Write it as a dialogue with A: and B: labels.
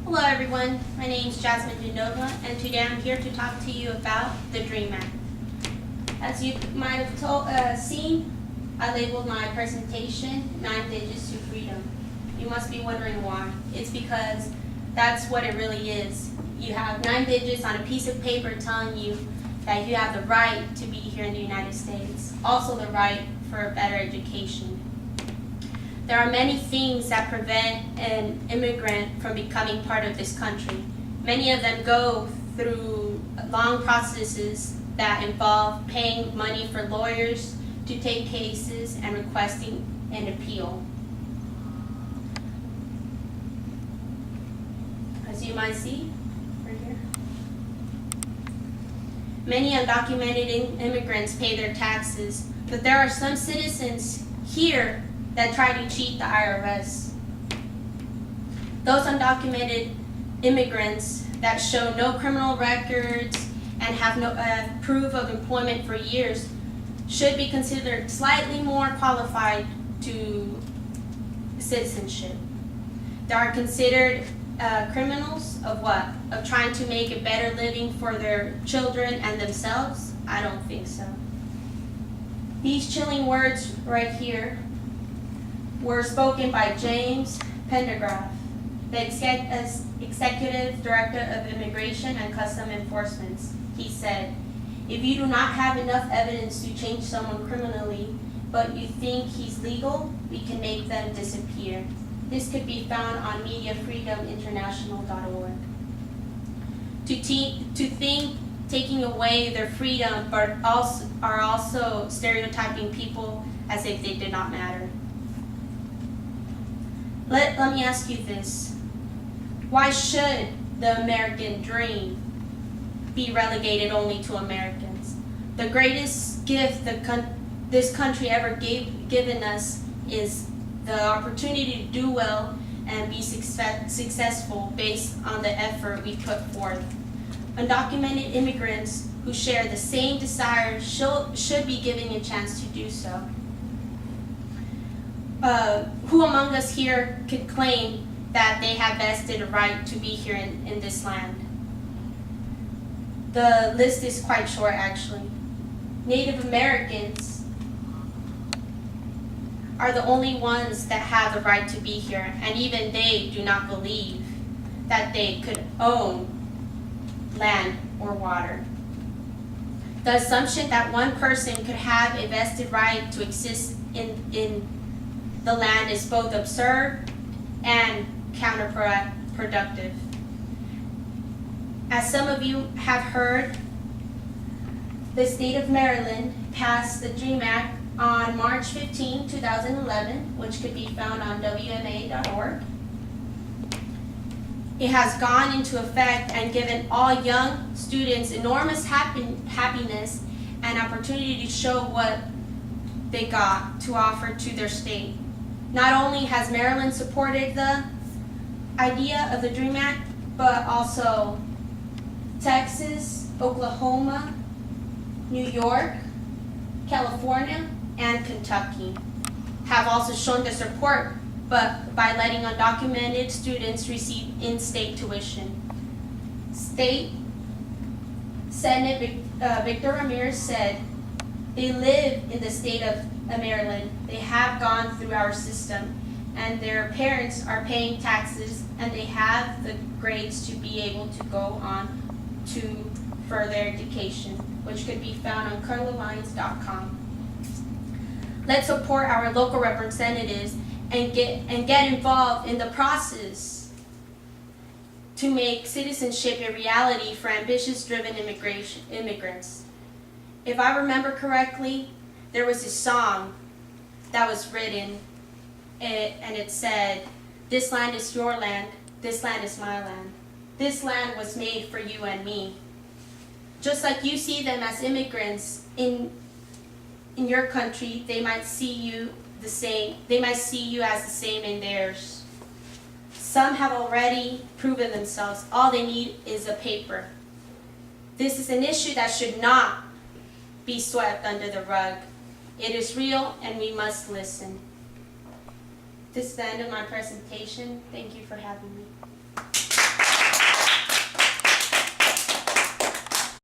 A: Hello everyone, my name is Jazmin and today I'm here to talk to you about the DREAM Act. As you might have seen, I labeled my presentation 9 Digits to Freedom. You must be wondering why. It's because that's what it really is. You have 9 digits on a piece of paper telling you that you have the right to be here in the United States, also the right for a better education. There are many things that prevent an immigrant from becoming part of this country. Many of them go through long processes that involve paying money for lawyers to take cases and requesting an appeal. As you might see right here, many undocumented immigrants pay their taxes, but there are some citizens here that try to cheat the IRS. Those undocumented immigrants that show no criminal records and have no proof of employment for years should be considered slightly more qualified to citizenship. They are considered criminals of what? Of trying to make a better living for their children and themselves? I don't think so. These chilling words right here were spoken by James Pendergraft, the Executive Director of Immigration and Custom Enforcement. He said, "If you do not have enough evidence to change someone criminally, but you think he's legal, we can make them disappear." This could be found on mediafreedominternational.org. To think taking away their freedom but are also stereotyping people as if they did not matter. Let me ask you this. Why should the American dream be relegated only to Americans? The greatest gift this country ever given us is the opportunity to do well and be successful based on the effort we put forth. Undocumented immigrants who share the same desires should be given a chance to do so. Who among us here could claim that they have vested a right to be here in this land? The list is quite short, actually. Native Americans are the only ones that have the right to be here, and even they do not believe that they could own land or water. The assumption that one person could have a vested right to exist in the land is both absurd and counterproductive. As some of you have heard, the state of Maryland passed the DREAM Act on March 15, 2011, which could be found on wma.org. It has gone into effect and given all young students enormous happiness and opportunity to show what they got to offer to their state. Not only has Maryland supported the idea of the DREAM Act, but also Texas, Oklahoma, New York, California, and Kentucky have also shown their support, but by letting undocumented students receive in-state tuition. State Senate Victor Ramirez said, "They live in the state of Maryland. They have gone through our system, and their parents are paying taxes, and they have the grades to be able to go on to further education," which could be found on carolines.com. Let's support our local representatives and get involved in the process to make citizenship a reality for ambitious-driven immigrants. If I remember correctly, there was a song that was written, and it said, "This land is your land, this land is my land. This land was made for you and me." Just like you see them as immigrants in your country, they might see you the same. They might see you as the same in theirs. Some have already proven themselves. All they need is a paper. This is an issue that should not be swept under the rug. It is real, and we must listen. This is the end of my presentation. Thank you for having me.